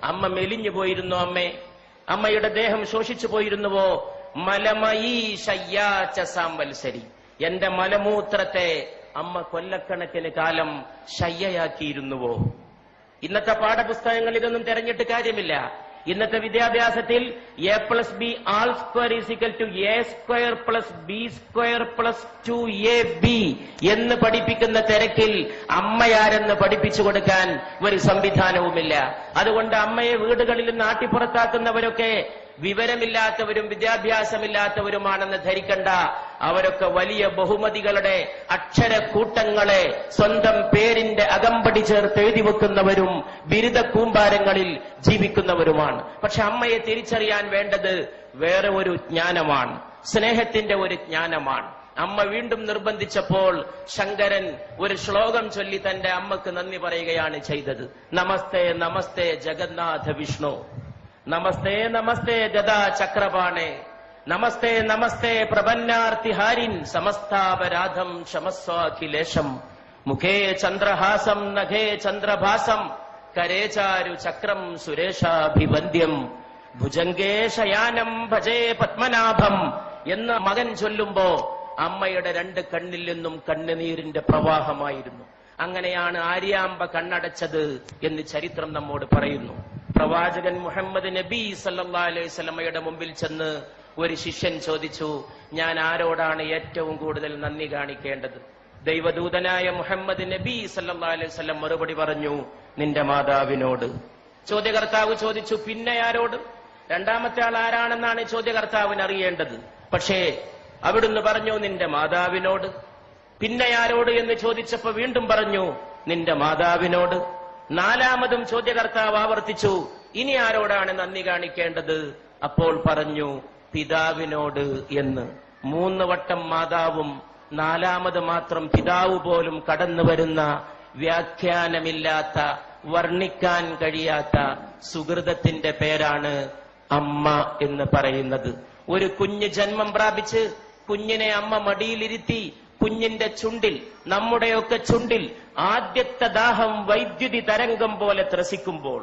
അമ്മ മെലിഞ്ഞു പോയിരുന്നോ അമ്മേ? അമ്മയുടെ ദേഹം ശോഷിച്ചു പോയിരുന്നുവോ? മലമയീ ശയ്യാച്ച സാംവത്സരി, എന്റെ മലമൂത്രത്തെ അമ്മ കൊല്ലക്കണക്കിന് കാലം ശയ്യയാക്കിയിരുന്നുവോ? ഇന്നത്തെ പാഠപുസ്തകങ്ങൾ ഇതൊന്നും തെരഞ്ഞിട്ട് കാര്യമില്ല. ഇന്നത്തെ വിദ്യാഭ്യാസത്തിൽ A+B all square is equal to A square plus B square plus 2AB എന്ന് പഠിപ്പിക്കുന്ന തിരക്കിൽ അമ്മയാരെന്ന് പഠിപ്പിച്ചു കൊടുക്കാൻ ഒരു സംവിധാനവുമില്ല. അതുകൊണ്ട് അമ്മയെ വീടുകളിൽ നിന്ന് ആട്ടിപ്പുറത്താക്കുന്നവരൊക്കെ വിവരമില്ലാത്തവരും വിദ്യാഭ്യാസമില്ലാത്തവരുമാണെന്ന് ധരിക്കണ്ട. അവരൊക്കെ വലിയ ബഹുമതികളുടെ അക്ഷരക്കൂട്ടങ്ങളെ സ്വന്തം പേരിന്റെ അകമ്പടി ചേർത്ത് എഴുതി വെക്കുന്നവരും ബിരുദ കൂമ്പാരങ്ങളിൽ ജീവിക്കുന്നവരുമാണ്. പക്ഷെ അമ്മയെ തിരിച്ചറിയാൻ വേണ്ടത് വേറെ ഒരു ജ്ഞാനമാണ്, സ്നേഹത്തിന്റെ ഒരു ജ്ഞാനമാണ്. അമ്മ വീണ്ടും നിർബന്ധിച്ചപ്പോൾ ശങ്കരൻ ഒരു ശ്ലോകം ചൊല്ലി തന്റെ അമ്മക്ക് നന്ദി പറയുകയാണ് ചെയ്തത്. നമസ്തേ നമസ്തേ ജഗന്നാഥ വിഷ്ണു, നമസ്തേ നമസ്തേ ഗദാ ചക്രപാണേ, നമസ്തേ നമസ്തേ പ്രപന്നാർത്തിഹാരിൻ, സമസ്താപരാധം ക്ഷമസ്വാഖിലേശം, മുഖേ ചന്ദ്രഹാസം നഖേ ചന്ദ്രഭാസം, കരേചാരു ചക്രം സുരേഷാഭിവന്ദ്യം, ഭുജംഗേ ശയാനം ഭജേ പത്മനാഭം എന്ന് മകൻ ചൊല്ലുമ്പോ അമ്മയുടെ രണ്ട് കണ്ണിൽ നിന്നും കണ്ണുനീരിന്റെ പ്രവാഹമായിരുന്നു. അങ്ങനെയാണ് ആര്യാമ്പ കണ്ണടച്ചത് എന്ന് ചരിത്രം നമ്മോട് പറയുന്നു. പ്രവാചകൻ മുഹമ്മദ് നബി സല്ലല്ലാഹു അലൈഹി വസല്ലമയുടെ മുമ്പിൽ ചെന്ന് ഒരു ശിഷ്യൻ ചോദിച്ചു, ഞാൻ ആരോടാണ് ഏറ്റവും കൂടുതൽ നന്ദി കാണിക്കേണ്ടത്? ദൈവദൂതനായ മുഹമ്മദ് നബി സല്ലല്ലാഹു അലൈഹി വസല്ലം മറുപടി പറഞ്ഞു, നിന്റെ മാതാവിനോട്. ചോദ്യകർത്താവ് ചോദിച്ചു, പിന്നെ ആരോട്? രണ്ടാമത്തെ ആൾ ആരാണെന്നാണ് ചോദ്യകർത്താവിന് അറിയേണ്ടത്. പക്ഷേ അവിടുന്ന് പറഞ്ഞു, നിന്റെ മാതാവിനോട്. പിന്നെ ആരോട് എന്ന് ചോദിച്ചപ്പോ വീണ്ടും പറഞ്ഞു, നിന്റെ മാതാവിനോട്. നാലാമതും ചോദ്യകർത്താവ് ആവർത്തിച്ചു, ഇനി ആരോടാണ് നന്ദി കാണിക്കേണ്ടത്? അപ്പോൾ പറഞ്ഞു, പിതാവിനോട് എന്ന്. 3 വട്ടം മാതാവും 4ാമത് മാത്രം പിതാവ് പോലും കടന്നു വരുന്ന വ്യാഖ്യാനമില്ലാത്ത, വർണ്ണിക്കാൻ കഴിയാത്ത സുഹൃതത്തിന്റെ പേരാണ് അമ്മ എന്ന് പറയുന്നത്. ഒരു കുഞ്ഞ് ജന്മം പ്രാപിച്ച് കുഞ്ഞിനെ അമ്മ മടിയിലിരുത്തി കുഞ്ഞിന്റെ ചുണ്ടിൽ, നമ്മുടെയൊക്കെ ചുണ്ടിൽ ആദ്യത്തെ ദാഹം വൈദ്യുതി തരംഗം പോലെ ത്രസിക്കുമ്പോൾ,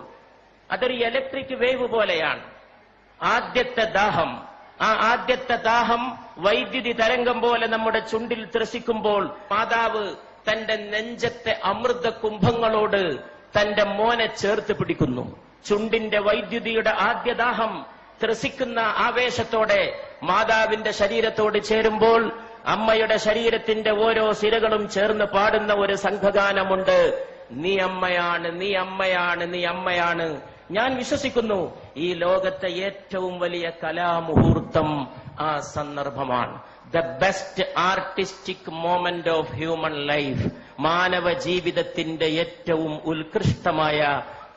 അതൊരു ഇലക്ട്രിക് വേവ് പോലെയാണ്. ആദ്യത്തെ ദാഹം, ആ ആദ്യത്തെ ദാഹം വൈദ്യുതി തരംഗം പോലെ നമ്മുടെ ചുണ്ടിൽ ത്രസിക്കുമ്പോൾ മാതാവ് തന്റെ നെഞ്ചത്തെ അമൃത കുംഭങ്ങളോട് തന്റെ മോനെ ചേർത്ത് പിടിക്കുന്നു. ചുണ്ടിന്റെ വൈദ്യുതിയുടെ ആദ്യദാഹം ത്രസിക്കുന്ന ആവേശത്തോടെ മാതാവിന്റെ ശരീരത്തോട് ചേരുമ്പോൾ അമ്മയുടെ ശരീരത്തിന്റെ ഓരോ സിരകളും ചേർന്ന് പാടുന്ന ഒരു സംഘഗാനമുണ്ട്. നീ അമ്മയാണ്, നീ അമ്മയാണ്, നീ അമ്മയാണ്. ഞാൻ വിശ്വസിക്കുന്നു ഈ ലോകത്തെ ഏറ്റവും വലിയ കലാമുഹൂർത്തം ആ സന്ദർഭമാണ്. The best artistic moment of human life, മാനവ ജീവിതത്തിന്റെ ഏറ്റവും ഉത്കൃഷ്ടമായ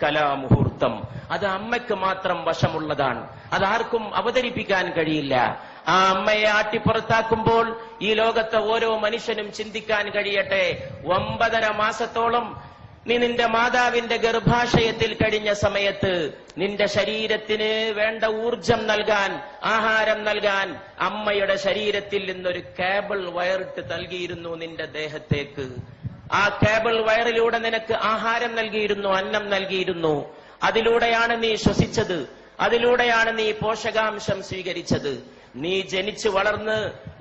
കലാമുഹൂർത്തം. അത് അമ്മയ്ക്ക് മാത്രം വശമുള്ളതാണ്, അതാർക്കും അവതരിപ്പിക്കാൻ കഴിയില്ല. ആ അമ്മയെ ആട്ടിപ്പുറത്താക്കുമ്പോൾ ഈ ലോകത്തെ ഓരോ മനുഷ്യനും ചിന്തിക്കാൻ കഴിയട്ടെ, 9.5 മാസത്തോളം നീ നിന്റെ മാതാവിന്റെ ഗർഭാശയത്തിൽ കഴിഞ്ഞ സമയത്ത് നിന്റെ ശരീരത്തിന് വേണ്ട ഊർജം നൽകാൻ, ആഹാരം നൽകാൻ അമ്മയുടെ ശരീരത്തിൽ നിന്നൊരു കേബിൾ വയറിട്ട് നൽകിയിരുന്നു നിന്റെ ദേഹത്തേക്ക്. ആ കേബിൾ വയറിലൂടെ നിനക്ക് ആഹാരം നൽകിയിരുന്നു, അന്നം നൽകിയിരുന്നു. അതിലൂടെയാണ് നീ ശ്വസിച്ചത്, അതിലൂടെയാണ് നീ പോഷകാംശം സ്വീകരിച്ചത്. നീ ജനിച്ചു വളർന്ന്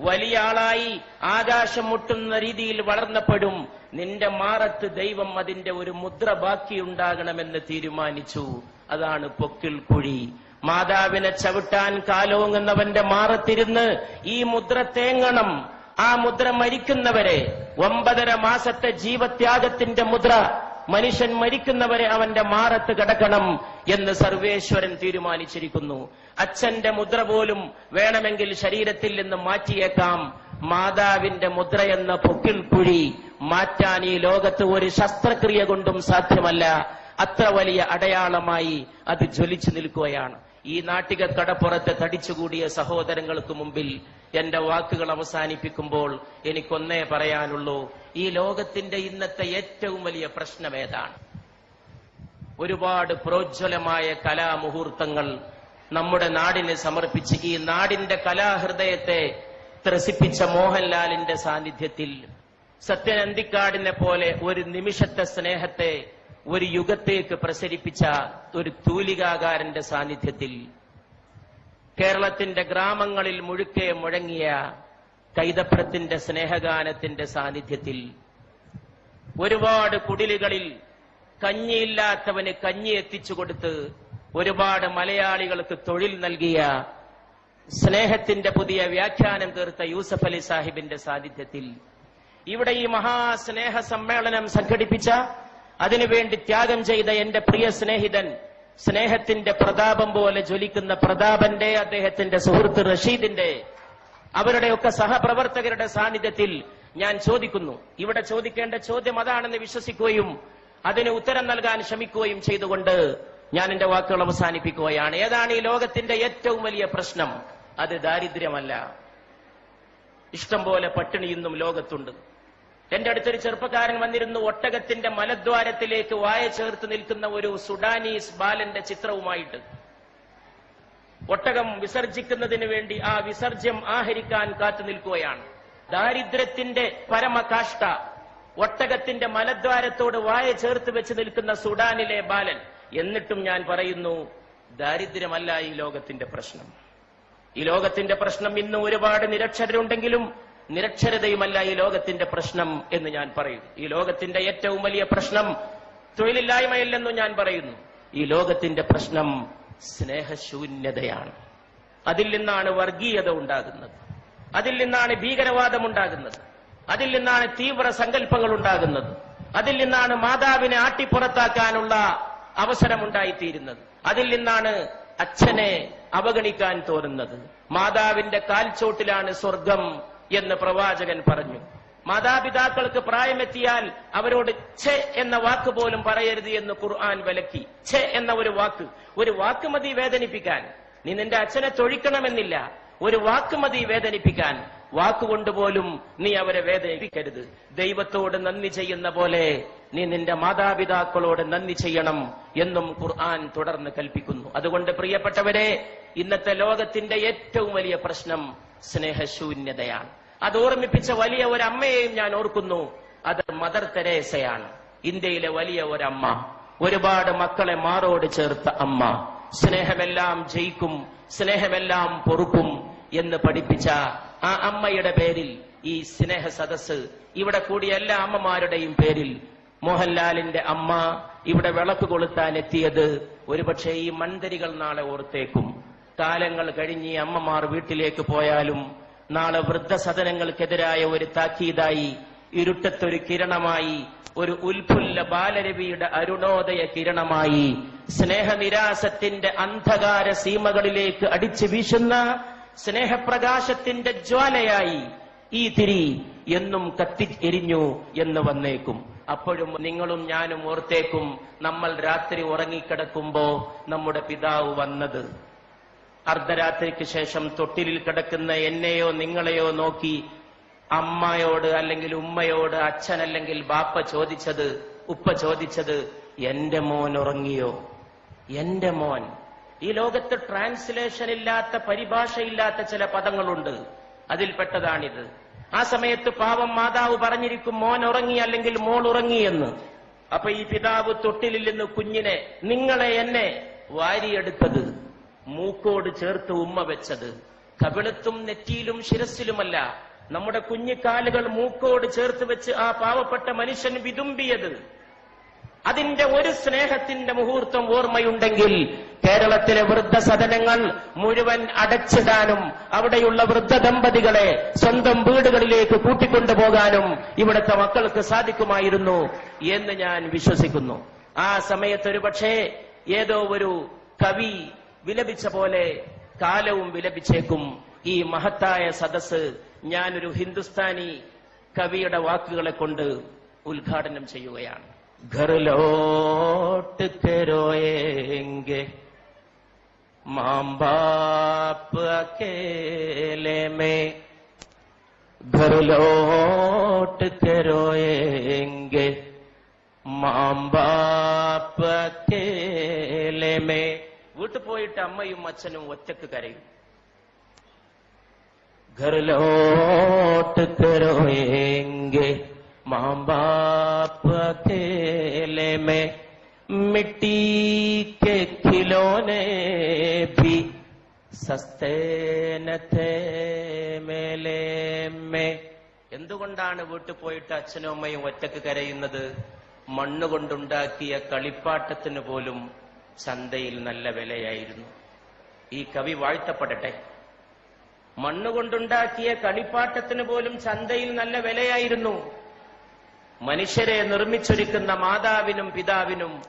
വലിയ ആളായി ആകാശം മുട്ടുന്ന രീതിയിൽ വളർന്നപ്പോഴും നിന്റെ മാറത്ത് ദൈവം അതിന്റെ ഒരു മുദ്ര ബാക്കിയുണ്ടാകണമെന്ന് തീരുമാനിച്ചു. അതാണ് പൊക്കിൾ കുഴി. മാതാവിനെ ചവിട്ടാൻ കാലോങ്ങുന്നവന്റെ മാറത്തിരുന്ന് ഈ മുദ്ര തേങ്ങണം. ആ മുദ്ര മരിക്കുന്നവരെ, 9.5 മാസത്തെ ജീവത്യാഗത്തിന്റെ മുദ്ര, മനുഷ്യൻ മരിക്കുന്നവരെ അവന്റെ മാറത്ത് കിടക്കണം എന്ന് സർവേശ്വരൻ തീരുമാനിച്ചിരിക്കുന്നു. അച്ഛന്റെ മുദ്ര പോലും വേണമെങ്കിൽ ശരീരത്തിൽ നിന്ന് മാറ്റിയേക്കാം. മാതാവിന്റെ മുദ്രയെന്ന പൊക്കിൾ കുഴി മാറ്റാൻ ഈ ലോകത്ത് ഒരു ശസ്ത്രക്രിയ കൊണ്ടും സാധ്യമല്ല. അത്ര വലിയ അടയാളമായി അത് ജ്വലിച്ചു നിൽക്കുകയാണ്. ഈ നാട്ടിക കടപ്പുറത്ത് തടിച്ചുകൂടിയ സഹോദരങ്ങൾക്ക് മുമ്പിൽ എന്റെ വാക്കുകൾ അവസാനിപ്പിക്കുമ്പോൾ എനിക്കൊന്നേ പറയാനുള്ളൂ. ഈ ലോകത്തിന്റെ ഇന്നത്തെ ഏറ്റവും വലിയ പ്രശ്നം ഏതാണ്? ഒരുപാട് പ്രോജ്വലമായ കലാമുഹൂർത്തങ്ങൾ നമ്മുടെ നാടിന് സമർപ്പിച്ച് ഈ നാടിന്റെ കലാഹൃദയത്തെ ത്രസിപ്പിച്ച മോഹൻലാലിന്റെ സാന്നിധ്യത്തിൽ സത്യൻ അന്തിക്കാടിനെ പോലെ ഒരു നിമിഷത്തെ സ്നേഹത്തെ ഒരു യുഗത്തേക്ക് പ്രസരിപ്പിച്ച ഒരു തൂലികാകാരന്റെ സാന്നിധ്യത്തിൽ, കേരളത്തിന്റെ ഗ്രാമങ്ങളിൽ മുഴുക്കെ മുഴങ്ങിയ കൈതപ്രത്തിന്റെ സ്നേഹഗാനത്തിന്റെ സാന്നിധ്യത്തിൽ, ഒരുപാട് കുടിലുകളിൽ കഞ്ഞിയില്ലാത്തവന് കഞ്ഞി എത്തിച്ചു കൊടുത്ത് ഒരുപാട് മലയാളികൾക്ക് തൊഴിൽ നൽകിയ, സ്നേഹത്തിന്റെ പുതിയ വ്യാഖ്യാനം തീർത്ത യൂസഫ് അലി സാഹിബിന്റെ സാന്നിധ്യത്തിൽ, ഇവിടെ ഈ മഹാസ്നേഹ സമ്മേളനം സംഘടിപ്പിച്ച, അതിനുവേണ്ടി ത്യാഗം ചെയ്ത എന്റെ പ്രിയ സ്നേഹിതൻ, സ്നേഹത്തിന്റെ പ്രതാപം പോലെ ജ്വലിക്കുന്ന പ്രതാപന്റെ, അദ്ദേഹത്തിന്റെ സുഹൃത്ത് റഷീദിന്റെ, അവരുടെയൊക്കെ സഹപ്രവർത്തകരുടെ സാന്നിധ്യത്തിൽ ഞാൻ ചോദിക്കുന്നു, ഇവിടെ ചോദിക്കേണ്ട ചോദ്യം അതാണെന്ന് വിശ്വസിക്കുകയും അതിന് ഉത്തരം നൽകാൻ ശ്രമിക്കുകയും ചെയ്തുകൊണ്ട് ഞാൻ എന്റെ വാക്കുകൾ അവസാനിപ്പിക്കുകയാണ്. ഏതാണ് ഈ ലോകത്തിന്റെ ഏറ്റവും വലിയ പ്രശ്നം? അത് ദാരിദ്ര്യമല്ല. ഇഷ്ടം പോലെ പട്ടിണി ഇന്നും ലോകത്തുണ്ട്. എന്റെ അടുത്തൊരു ചെറുപ്പക്കാരൻ വന്നിരുന്നു, ഒട്ടകത്തിന്റെ മലദ്വാരത്തിലേക്ക് വായ ചേർത്ത് നിൽക്കുന്ന ഒരു സുഡാനീസ് ബാലന്റെ ചിത്രവുമായിട്ട്. ഒട്ടകം വിസർജിക്കുന്നതിന് വേണ്ടി ആ വിസർജ്യം ആഹരിക്കാൻ കാത്തു നിൽക്കുകയാണ്. ദാരിദ്ര്യത്തിന്റെ പരമകാഷ്ഠ, ഒട്ടകത്തിന്റെ മലദ്വാരത്തോട് വായ ചേർത്ത് വെച്ച് നിൽക്കുന്ന സുഡാനിലെ ബാലൻ. എന്നിട്ടും ഞാൻ പറയുന്നു, ദാരിദ്ര്യമല്ല ഈ ലോകത്തിന്റെ പ്രശ്നം. ഈ ലോകത്തിന്റെ പ്രശ്നം ഇന്ന് ഒരുപാട് നിരക്ഷരരുണ്ടെങ്കിലും നിരക്ഷരതയുമല്ല ഈ ലോകത്തിന്റെ പ്രശ്നം എന്ന് ഞാൻ പറയും. ഈ ലോകത്തിന്റെ ഏറ്റവും വലിയ പ്രശ്നം തൊഴിലില്ലായ്മയില്ലെന്നും ഞാൻ പറയുന്നു. ഈ ലോകത്തിന്റെ പ്രശ്നം സ്നേഹശൂന്യതയാണ്. അതിൽ നിന്നാണ് വർഗീയത ഉണ്ടാകുന്നത്, അതിൽ നിന്നാണ് ഭീകരവാദം ഉണ്ടാകുന്നത്, അതിൽ നിന്നാണ് തീവ്ര സങ്കല്പങ്ങൾ ഉണ്ടാകുന്നത്, അതിൽ നിന്നാണ് മാതാവിനെ ആട്ടിപ്പുറത്താക്കാനുള്ള അവസരമുണ്ടായിത്തീരുന്നത്, അതിൽ നിന്നാണ് അച്ഛനെ അവഗണിക്കാൻ തോന്നുന്നത്. മാതാവിന്റെ കാൽച്ചോട്ടിലാണ് സ്വർഗം എന്ന് പ്രവാചകൻ പറഞ്ഞു. മാതാപിതാക്കൾക്ക് പ്രായമെത്തിയാൽ അവരോട് ഛെ എന്ന വാക്ക് പോലും പറയരുത് എന്ന് ഖുർആൻ വിലക്കി. ഛെ എന്ന ഒരു വാക്ക് മതി വേദനിപ്പിക്കാൻ. നീ നിന്റെ അച്ഛനെ തൊഴിക്കണമെന്നില്ല, ഒരു വാക്ക് മതി വേദനിപ്പിക്കാൻ. വാക്കുകൊണ്ടുപോലും നീ അവരെ വേദനിപ്പിക്കരുത്. ദൈവത്തോട് നന്ദി ചെയ്യുന്ന പോലെ നീ നിന്റെ മാതാപിതാക്കളോട് നന്ദി ചെയ്യണം എന്നും ഖുർആൻ തുടർന്ന് കൽപ്പിക്കുന്നു. അതുകൊണ്ട് പ്രിയപ്പെട്ടവരെ, ഇന്നത്തെ ലോകത്തിന്റെ ഏറ്റവും വലിയ പ്രശ്നം സ്നേഹശൂന്യതയാണ്. അത് ഓർമ്മിപ്പിച്ച വലിയ ഒരു അമ്മയെയും ഞാൻ ഓർക്കുന്നു. അത് മദർ തെരേസയാണ്. ഇന്ത്യയിലെ വലിയ ഒരമ്മ, ഒരുപാട് മക്കളെ മാറോട് ചേർത്ത അമ്മ. സ്നേഹമെല്ലാം ജയിക്കും, സ്നേഹമെല്ലാം പൊറുക്കും എന്ന് പഠിപ്പിച്ച ആ അമ്മയുടെ പേരിൽ ഈ സ്നേഹ സദസ്, ഇവിടെ കൂടിയ എല്ലാ അമ്മമാരുടെയും പേരിൽ, മോഹൻലാലിന്റെ അമ്മ ഇവിടെ വിളക്ക് കൊളുത്താൻ എത്തിയത് ഒരുപക്ഷെ ഈ മൺതരികൾ നാളെ ഓർത്തേക്കും. കാലങ്ങൾ കഴിഞ്ഞ് ഈ അമ്മമാർ വീട്ടിലേക്ക് പോയാലും നാളെ വൃദ്ധസദനങ്ങൾക്കെതിരായ ഒരു താക്കീതായി, ഇരുട്ടത്തൊരു കിരണമായി, ഒരു ഉൽഫുല്ല ബാലരവിയുടെ അരുണോദയ കിരണമായി, സ്നേഹനിരാസത്തിന്റെ അന്ധകാര സീമകളിലേക്ക് അടിച്ചു വീശുന്ന സ്നേഹപ്രകാശത്തിന്റെ ജ്വാലയായി ഈ തിരി എന്നും കത്തി എരിഞ്ഞു എന്ന് വന്നേക്കും. അപ്പോഴും നിങ്ങളും ഞാനും ഓർത്തേക്കും, നമ്മൾ രാത്രി ഉറങ്ങിക്കിടക്കുമ്പോ നമ്മുടെ പിതാവ് വന്നത്. അർദ്ധരാത്രിക്ക് ശേഷം തൊട്ടിലിൽ കിടക്കുന്ന എന്നെയോ നിങ്ങളെയോ നോക്കി അമ്മയോട് അല്ലെങ്കിൽ ഉമ്മയോട്, അച്ഛൻ അല്ലെങ്കിൽ ബാപ്പ ചോദിച്ചത്, ഉപ്പ ചോദിച്ചത്, എന്റെ മോൻ ഉറങ്ങിയോ? എന്റെ മോൻ. ഈ ലോകത്ത് ട്രാൻസ്ലേഷൻ ഇല്ലാത്ത, പരിഭാഷയില്ലാത്ത ചില പദങ്ങളുണ്ട്, അതിൽപ്പെട്ടതാണിത്. ആ സമയത്ത് പാവം മാതാവ് പറഞ്ഞിരിക്കും, മോൻ ഉറങ്ങി അല്ലെങ്കിൽ മോൾ ഉറങ്ങി എന്ന്. അപ്പൊ ഈ പിതാവ് തൊട്ടിലിൽ നിന്ന് കുഞ്ഞിനെ, നിങ്ങളെ എന്നെ വാരിയെടുത്തത്, മൂക്കോട് ചേർത്ത് ഉമ്മ വെച്ചത്, കവിളത്തും നെറ്റിയിലും ശിരസിലുമല്ല, നമ്മുടെ കുഞ്ഞിക്കാലുകൾ മൂക്കോട് ചേർത്ത് വെച്ച് ആ പാവപ്പെട്ട മനുഷ്യൻ വിതുമ്പിയത്. അതിന്റെ ഒരു സ്നേഹത്തിന്റെ മുഹൂർത്തം ഓർമ്മയുണ്ടെങ്കിൽ കേരളത്തിലെ വൃദ്ധസദനങ്ങൾ മുഴുവൻ അടച്ചിടാനും അവിടെയുള്ള വൃദ്ധ ദമ്പതികളെ സ്വന്തം വീടുകളിലേക്ക് കൂട്ടിക്കൊണ്ടുപോകാനും ഇവിടുത്തെ മക്കൾക്ക് സാധിക്കുമായിരുന്നു എന്ന് ഞാൻ വിശ്വസിക്കുന്നു. ആ സമയത്ത് ഒരുപക്ഷേ ഏതോ ഒരു കവി വിലപിച്ച പോലെ കാലവും വിലപിച്ചേക്കും. ഈ മഹത്തായ സദസ് ഞാനൊരു ഹിന്ദുസ്ഥാനി കവിയുടെ വാക്കുകളെ കൊണ്ട് ഉദ്ഘാടനം ചെയ്യുകയാണ്. घर लौट के रोएंगे माँ बाप अकेले में, घर लौट के रोएंगे माँ बाप अकेले में. വീട്ടു പോയിട്ട് അമ്മയും അച്ഛനും ഒറ്റക്ക് കരയും. घर लौट के रोएंगे माँ बाप अकेले में. മിട്ടി കെ ഖിലോനെ ഭി സസ്തേ ന ഥേ മേലേ മേ. എന്തുകൊണ്ടാണ് വീട്ടിൽ പോയിട്ട് അച്ഛനും അമ്മയും ഒറ്റക്ക് കരയുന്നത്? മണ്ണുകൊണ്ടുണ്ടാക്കിയ കളിപ്പാട്ടത്തിന് പോലും ചന്തയിൽ നല്ല വിലയായിരുന്നു. ഈ കവി വാഴ്ത്തപ്പെടട്ടെ. മണ്ണുകൊണ്ടുണ്ടാക്കിയ കളിപ്പാട്ടത്തിന് പോലും ചന്തയിൽ നല്ല വിലയായിരുന്നു. മനുഷ്യരെ നിർമ്മിച്ചൊരുക്കുന്ന മാതാവിനും പിതാവിനും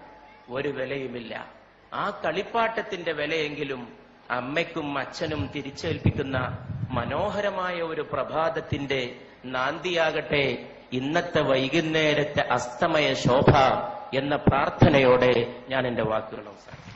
ഒരു വിലയുമില്ല. ആ കളിപ്പാട്ടത്തിന്റെ വിലയെങ്കിലും അമ്മയ്ക്കും അച്ഛനും തിരിച്ചേൽപ്പിക്കുന്ന മനോഹരമായ ഒരു പ്രഭാതത്തിന്റെ നാന്ദിയാകട്ടെ ഇന്നത്തെ വൈകുന്നേരത്തെ അസ്തമയ ശോഭ എന്ന പ്രാർത്ഥനയോടെ ഞാൻ എന്റെ വാക്കുകൾ അവസാനിപ്പിക്കുന്നു.